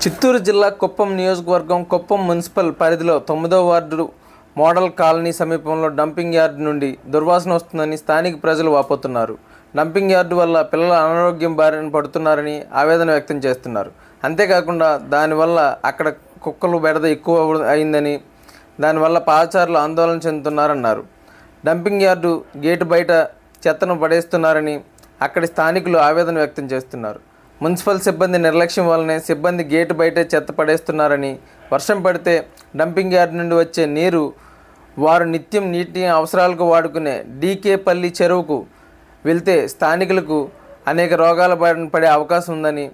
చిత్తూరు జిల్లా కుప్పం నియోజకవర్గం కుప్పం మున్సిపల్ పరిధిలో 9వ వార్డు మోడల్ కాలనీ సమీపంలో డంపింగ్ యార్డ్ నుండి దుర్వాసన వస్తుందని స్థానిక ప్రజలు వాపోతున్నారు. డంపింగ్ యార్డు వల్ల పిల్లల అనారోగ్యం బారిన పడుతున్నారని ఆవేదన వ్యక్తం చేస్తున్నారు. అంతేకాకుండా దానివల్ల అక్కడ కుక్కలు బెడద ఎక్కువ అయిందని, దానివల్ల పాదచారులు ఆందోళన చెందుతున్నారన్నారు. డంపింగ్ యార్డు గేటు బయట చెత్తను పడేస్తున్నారని అక్కడి స్థానికులు ఆవేదన వ్యక్తం చేస్తున్నారు. మున్సిపల్ సిబ్బంది నిర్లక్ష్యం వల్లనే సిబ్బంది గేటు బయటే చెత్త పడేస్తున్నారని, వర్షం పడితే డంపింగ్ యార్డ్ నుండి వచ్చే నీరు వారు నిత్యం నీటి అవసరాలకు వాడుకునే డీకేపల్లి చెరువుకు వెళ్తే స్థానికులకు అనేక రోగాల బారిన పడే అవకాశం ఉందని,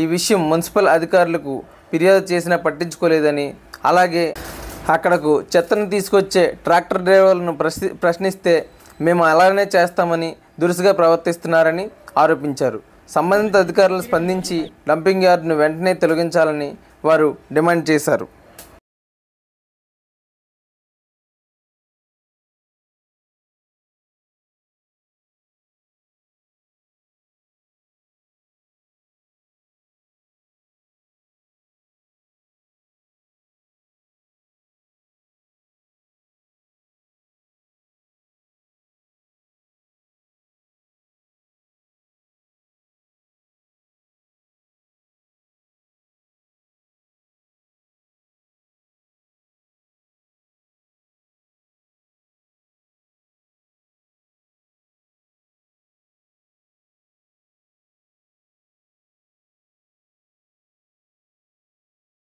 ఈ విషయం మున్సిపల్ అధికారులకు ఫిర్యాదు చేసినా పట్టించుకోలేదని, అలాగే అక్కడకు చెత్తను తీసుకొచ్చే ట్రాక్టర్ డ్రైవర్లను ప్రశ్నిస్తే మేము అలానే చేస్తామని దురుసుగా ప్రవర్తిస్తున్నారని ఆరోపించారు. సంబంధిత అధికారులు స్పందించి డంపింగ్ యార్డును వెంటనే తొలగించాలని వారు డిమాండ్ చేశారు.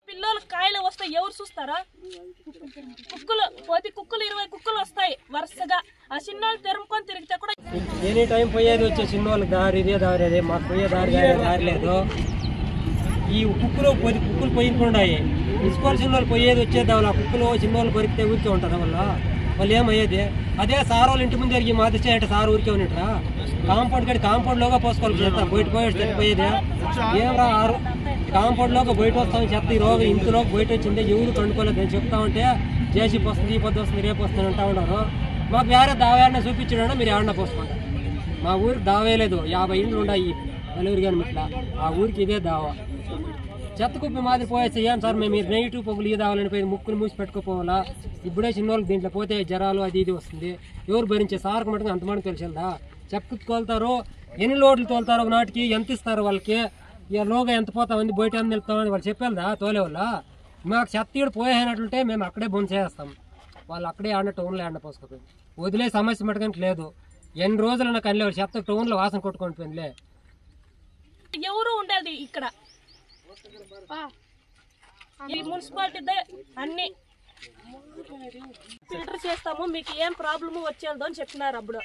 పిల్లలు కాయలు వస్తాయి, ఎవరు చూస్తారా? కుక్కలు పోతే కుక్కలు 20 కుక్కలు వస్తాయి వరుసగా. ఆ చిన్నోళ్ళు తెరుముకొని తిరిగితే కూడా ఎనీ టైం పోయేది వచ్చే చిన్నోళ్ళకి దారి ఇదే దారి, అదే మాకు పోయే దారి లేదు. ఈ కుక్కలు పోయినకున్నాయి, ఇసుకోవాలి చిన్నోళ్ళు పోయేది వచ్చేది. ఆ కుక్కలు చిన్నోళ్ళు కొరికితే ఊరికే ఉంటుంది వల్ల వాళ్ళు ఏమయ్యేది. అదే సార్ వాళ్ళ ఇంటి ముందు జరిగి మాదిస్తే అంటే సార్ ఊరికే ఉన్నట్రా కాంపౌండ్లోగా పోసుకోవాలి చెత్త, బయట పోయేది ఏం రా. కాంపౌండ్లోకి బయట వస్తామని చెత్త ఈ రోజు ఇంతలోకి బయట వచ్చింది, ఎవరు కండుకోలేదు. నేను చెప్తా ఉంటే జేసీపీ వస్తుంది, ఈ పొద్దు వస్తుంది, రేపు వస్తుంది అంటా ఉన్నారు. మాకు వేరే దావేనా చూపించడం మీరు ఏమన్నా పోసుకుంటారు. మా ఊరికి దావేలేదు, 50 ఇండ్లు ఉన్నాయి నలుగురు కానీ ఇట్లా. ఆ ఊరికి ఇదే దావా. చెత్త కుప్పి మాదిరి పోయేస్తే ఏం సార్ మేము నెగిటివ్ పొగులు ఈ దావాలని పోయి ముక్కులు మూసి పెట్టుకోపోవాలా. ఇప్పుడే చిన్నోళ్ళకి దీంట్లో పోతే జ్వరాలు అది ఇది వస్తుంది. ఎవరు భరించే సార్కు మటుకు అంతమంది తెలిసిందా? చెప్పుకు తోలుతారు, ఎన్ని లోడ్లు తోలుతారు ఒక నాటికి, ఎంత ఇస్తారు వాళ్ళకి, ఇక లోగా ఎంత పోతామంది, బయట ఎంత వెళ్తామని వాళ్ళు చెప్పేదా తోలే వల్ల. మాకు చెత్త పోయేనట్లుంటే మేము అక్కడే బొందు చేస్తాం, వాళ్ళు అక్కడే ఆడిన టౌన్లో ఆడిన పోసుకోపోయి వదిలే సమస్య మటుకంటే లేదు. ఎన్ని రోజులు నాకు అనిలేవు చెత్త టౌన్లో వాసన కొట్టుకొని పోయిందిలే. ఎవరు ఉండేది ఇక్కడ ఈ మున్సిపాలిటీ అన్ని ఫిల్టర్ చేస్తాము, మీకు ఏం ప్రాబ్లము వచ్చేది అని చెప్పినారు. అప్పుడు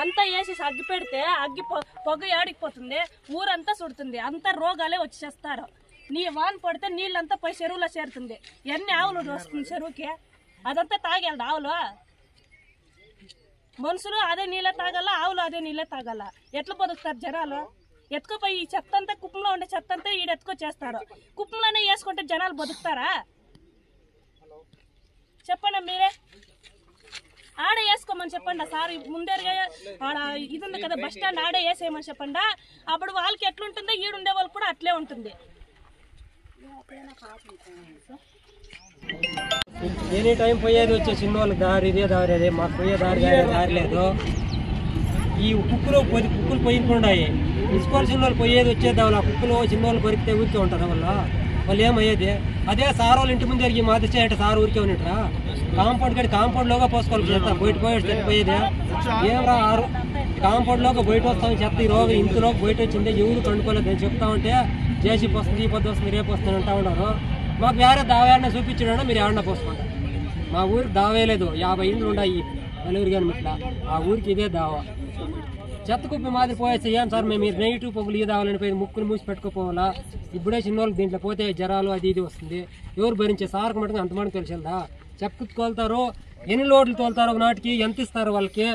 అంతా వేసి అగ్గి పెడితే అగ్గి పొగ ఏడికిపోతుంది, ఊరంతా సుడుతుంది, అంతా రోగాలే వచ్చేస్తారు. నీ వాన పడితే నీళ్ళంతా పోయి చెరువులో చేరుతుంది. ఎన్ని ఆవులు వస్తుంది చెరువుకి, అదంతా తాగలదు ఆవులు. మనుషులు అదే నీళ్ళే తాగాల, ఆవులు అదే నీళ్ళే తాగాల. ఎట్లా బతుకుతారు జనాలు? ఎత్తుకుపోయి ఈ చెత్త అంతా కుప్పంలో ఉండే చెత్త అంతా ఈడ ఎత్తుకొచ్చేస్తారు. కుప్పంలోనే వేసుకుంటే జనాలు బతుకుతారా చెప్పండి మీరే? ఆడ వేసుకోమని చెప్పండి సార్, ముందేరుగా ఆడ ఇది ఉంది కదా బస్ స్టాండ్, ఆడే వేసేయమని చెప్పండి. అప్పుడు వాళ్ళకి ఎట్లుంటుందో ఈడుండే వాళ్ళకి కూడా అట్లే ఉంటుంది. ఎనీ టైం పోయేది వచ్చే చిన్నోళ్ళకి దారి ఇదే దారి, అదే మాకు పోయే దారి లేదు. ఈ కుక్కలు పోయినకున్నాయి, ఇసుకోవాలి చిన్నోళ్ళు పోయేది వచ్చేది. ఆ కుక్కలు చిన్నోళ్ళు కొరికితే ఊరికే ఉంటుంది వల్ల వాళ్ళు ఏమయ్యేది. అదే సార్ వాళ్ళ ఇంటి ముందు జరిగి మాదిస్తే అంటే సార్ ఊరికే ఉన్నట్రా. కాంపౌండ్లోగా పోసుకోవాలి చెత్త, బయట పోయేది ఏం రా. కాంపౌండ్లోకి బయట వస్తామని చెత్త ఈ రోజు ఇంతలోకి బయట వచ్చింది, ఎవరు కండుకోలేదు. నేను చెప్తా ఉంటే జేసీపీ వస్తుంది, ఈ పొద్దు వస్తుంది, రేపు వస్తుంది అంటా ఉన్నారు. మాకు వేరే దావేనా చూపించడం మీరు ఏమన్నా పోసుకుంటారు. మా ఊరికి దావేలేదు, 50 ఇండ్లు ఉన్నాయి నలుగురు కానీ ఇట్లా. ఆ ఊరికి ఇదే దావా. చెత్త కుప్పి మాదిరి పోయేస్తే ఏం సార్ మేము నెగిటివ్ పొగులు ఈ దావాలని పోయి ముక్కులు మూసి పెట్టుకోపోవాలా. ఇప్పుడే చిన్నోళ్ళకి దీంట్లో పోతే జ్వరాలు అది ఇది వస్తుంది. ఎవరు భరించే సార్కు మటుకు అంతమంది తెలిసిందా? చెప్పుకు తోలుతారు, ఎన్ని లోడ్లు తోలుతారు ఒక నాటికి, ఎంత ఇస్తారు వాళ్ళకి,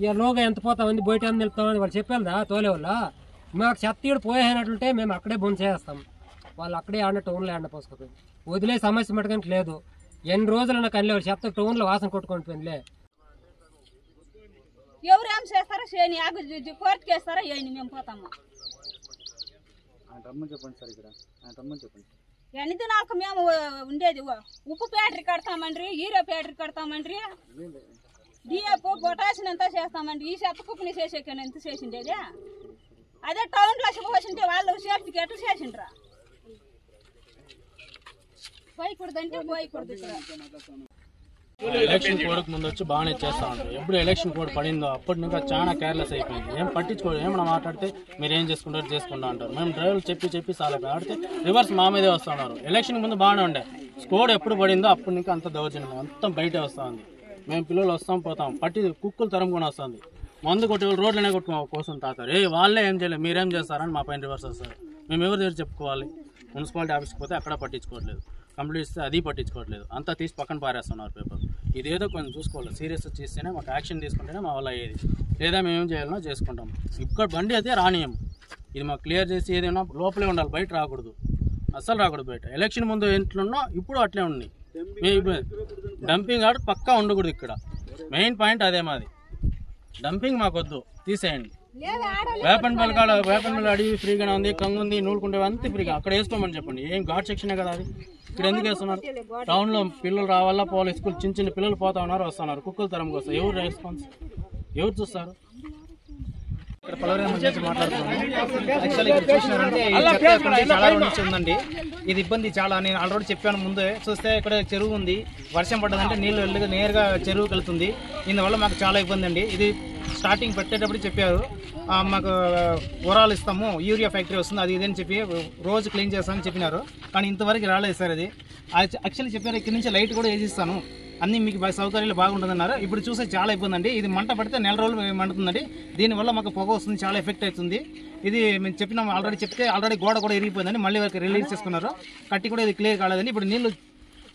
ఇక లోగా ఎంత పోతామంది, బయట ఎంత వెళ్తామని వాళ్ళు చెప్పేదా తోలే వల్ల. మాకు చెత్త పోయేనట్లుంటే మేము అక్కడే బొందు చేస్తాం, వాళ్ళు అక్కడే ఆడిన టౌన్లో ఆడిన పోసుకోపోయి వదిలే సమస్య మటుకంటే లేదు. ఎన్ని రోజులు నాకు అనిలేవు చెత్త టౌన్లో వాసన కొట్టుకొని పోయిందిలే. ఎవరు ఏం చేస్తారో చేయని, కోర్టుకి వేస్తారో చేయని, మేము పోతాము. చెప్పండి సార్, ఇక్కడ చెప్పండి. ఎన్ని దినాలకు మేము ఉండేది ఉప్పు ఫ్యాక్టరీ కడతామండ్రి, హీరో ఫ్యాక్టరీ కడతామండ్రి, డిఏపు పొటాషియం అంతా చేస్తామండి. ఈ చెత్త కుప్పని చేసేకని ఎంత చేసిండేది? అదే టౌన్లో పోసింటే వాళ్ళు సేఫ్టీకి ఎట్లా చేసిండ్రా? పోయకూడదంటే పోయకూడదు. ఎలక్షన్ కోడ్కి ముందు వచ్చి బాగానే చేస్తా ఉంటారు. ఎప్పుడు ఎలక్షన్ కోడ్ పడిందో అప్పటి నుంచి చాలా కేర్లెస్ అయిపోయింది. ఏం పట్టించుకోరు. ఏమన్నా మాట్లాడితే మీరు ఏం చేసుకుంటారు చేసుకుంటా అంటారు. మేము డ్రైవర్లు చెప్పి చాలా ఆడితే రివర్స్ మా మీదే వస్తూ ఉన్నారు. ఎలక్షన్ ముందు బాగానే ఉండే, కోడ్ ఎప్పుడు పడిందో అప్పటి నుంచి అంత దౌర్జన్యం మొత్తం బయటే వస్తూ ఉంది. మేము పిల్లలు వస్తాం పోతాం, పట్టి కుక్కలు తరుముకొని వస్తుంది. మందు కొట్టే వాళ్ళు రోడ్లనే కొట్టుకో కోసం తాతారు. వాళ్ళే ఏం చేయలేదు, మీరేం చేస్తారని మా పైన రివర్స్ వస్తారు. మేము ఎవరి దగ్గర చెప్పుకోవాలి? మున్సిపాలిటీ ఆఫీస్కి పోతే అక్కడ పట్టించుకోవట్లేదు, కంప్లీట్ ఇస్తే అది పట్టించుకోవట్లేదు, అంతా తీసి పక్కన పారేస్తున్నారు పేపర్. ఇదేదో కొంచెం చూసుకోవాలి, సీరియస్ చేస్తేనే మాకు యాక్షన్ తీసుకుంటేనే మా వల్ల అయ్యేది. లేదా మేము ఏం చేయాలనో చేసుకుంటాం. ఇక్కడ బండి అయితే రానియం, ఇది మాకు క్లియర్ చేసి ఏదైనా లోపలే ఉండాలి, బయట రాకూడదు, అస్సలు రాకూడదు బయట. ఎలక్షన్ ముందు ఎట్లున్నా ఇప్పుడు అట్లే ఉన్నాయి. డంపింగ్ ఆర్డర్ పక్కా ఉండకూడదు ఇక్కడ, మెయిన్ పాయింట్ అదే మాది. డంపింగ్ మాకొద్దు, తీసేయండి. వేపన్ పలకాడ వేపన్ పల్లి అడిగి ఫ్రీగానే ఉంది, కంగు ఉంది, నూలుకుంటే అంతే ఫ్రీగా అక్కడ వేసుకోమని చెప్పండి. ఏం ఘాట్ సెక్షనే కదా అది. ఇక్కడ ఎందుకు వేస్తున్నారు? టౌన్లో పిల్లలు రావాలా పోవాలి, స్కూల్ చిన్న పిల్లలు పోతా ఉన్నారు, వస్తున్నారు, కుక్కల తరంకి వస్తారు. ఎవరు రెస్పాన్స్, ఎవరు చూస్తారు? ఇక్కడ పలవరేమ గురించి మాట్లాడుతున్నాను. యాక్చువల్లీ ఇక్కడ చూసినారంటే చాలా నుంచి ఉందండి. ఇది ఇబ్బంది చాలా. నేను ఆల్రెడీ చెప్పాను ముందే. చూస్తే ఇక్కడ చెరువు ఉంది, వర్షం పడ్డదంటే నీళ్ళు వెళ్ళి నేరుగా చెరువుకి వెళ్తుంది. ఇందువల్ల మాకు చాలా ఇబ్బంది అండి. ఇది స్టార్టింగ్ పెట్టేటప్పుడు చెప్పారు మాకు ఓరాలు ఇస్తాము, యూరియా ఫ్యాక్టరీ వస్తుంది, అది ఇదని చెప్పి రోజు క్లీన్ చేస్తామని చెప్పినారు. కానీ ఇంతవరకు రాలేదు సార్. అది యాక్చువల్లీ చెప్పారు ఇక్కడ నుంచి లైట్ కూడా వేసిస్తాను, అన్నీ మీకు సౌకర్యాలు బాగుంటుందన్నారు. ఇప్పుడు చూస్తే చాలా ఇబ్బంది అండి. ఇది మంట పడితే నెల రోజులు మండుతుందండి. దీనివల్ల మాకు పొగ వస్తుంది, చాలా ఎఫెక్ట్ అవుతుంది. ఇది మేము చెప్పినాం ఆల్రెడీ, చెప్తే ఆల్రెడీ గోడ కూడా ఇరిగిపోయిందండి. మళ్ళీ వరకు రిలీజ్ చేసుకున్నారు, కట్టి కూడా ఇది క్లియర్ కాలేదండి. ఇప్పుడు నీళ్ళు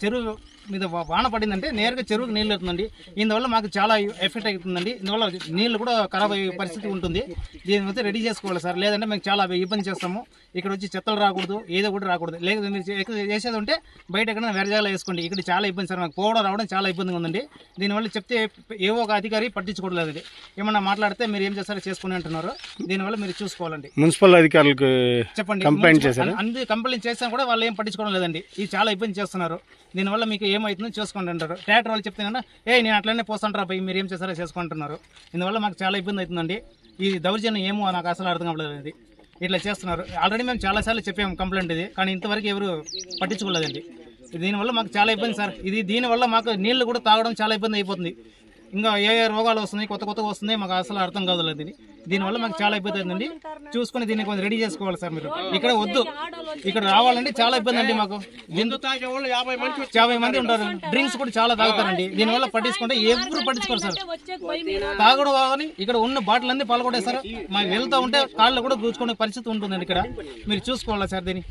చెరువు మీద వాన పడిందంటే నేరుగా చెరువుకి నీళ్ళు అవుతుందండి. ఇందువల్ల మాకు చాలా ఎఫెక్ట్ అవుతుందండి. ఇందువల్ల నీళ్ళు కూడా ఖరాబ్ అయ్యే పరిస్థితి ఉంటుంది. దీని వస్తే రెడీ చేసుకోవాలి సార్, లేదంటే మేము చాలా ఇబ్బంది చేస్తాము. ఇక్కడ వచ్చి చెత్తలు రాకూడదు, ఏదో కూడా రాకూడదు. లేదు మీరు చేసేది ఉంటే బయట ఎక్కడైనా వెరజాగా వేసుకోండి. ఇక్కడ చాలా ఇబ్బంది సార్, మాకు పోవడం రావడం చాలా ఇబ్బందిగా ఉందండి. దీనివల్ల చెప్తే ఏవో ఒక అధికారి పట్టించుకోవట్లేదు. ఇది ఏమన్నా మాట్లాడితే మీరు ఏం చేస్తారో చేసుకుని అంటున్నారు. దీనివల్ల మీరు చూసుకోవాలండి. మున్సిపల్ అధికారులకు చెప్పండి, కంప్లైంట్ చేశారు. అన్ని కంప్లైంట్ చేసినా కూడా వాళ్ళు ఏం పట్టించుకోవడం లేదండి. ఇది చాలా ఇబ్బంది చేస్తున్నారు. దీనివల్ల మీకు ఏమవుతుందో చూసుకోండి అంటారు. ట్రాక్టర్ వాళ్ళు చెప్తే కన్నా నేను అట్లనే పోస్తుంటారా పోయి మీరు ఏం చేస్తారో చేసుకుంటున్నారు. ఇందువల్ల మాకు చాలా ఇబ్బంది అవుతుందండి. ఈ దౌర్జన్యం ఏమో నాకు అసలు అర్థం కావట్లేదు. ఇది ఇట్లా చేస్తున్నారు. ఆల్రెడీ మేము చాలాసార్లు చెప్పాము కంప్లైంట్ ఇది, కానీ ఇంతవరకు ఎవరు పట్టించుకోలేదండి. దీనివల్ల మాకు చాలా ఇబ్బంది సార్. దీనివల్ల మాకు నీళ్లు కూడా తాగడం చాలా ఇబ్బంది అయిపోతుంది. ఇంకా ఏ రోగాలు వస్తున్నాయి, కొత్తగా వస్తున్నాయి, మాకు అసలు అర్థం కాదు. దీనివల్ల మాకు చాలా ఇబ్బంది అవుతుందండి. చూసుకుని దీన్ని కొంచెం రెడీ చేసుకోవాలి సార్. మీరు ఇక్కడ వద్దు, ఇక్కడ రావాలంటే చాలా ఇబ్బంది అండి. మాకు 50 మంది ఉంటారు, డ్రింక్స్ కూడా చాలా తాగుతారండి. దీనివల్ల పట్టించుకుంటే ఎవరు పట్టించుకోరు సార్. తాగడం కానీ ఇక్కడ ఉన్న బాటిల్ అన్ని పాల్గొట్టేస్తారు. మాకు వెళ్తూ ఉంటే కాళ్ళు కూడా దూచుకునే పరిస్థితి ఉంటుందండి. ఇక్కడ మీరు చూసుకోవాలి సార్ దీన్ని.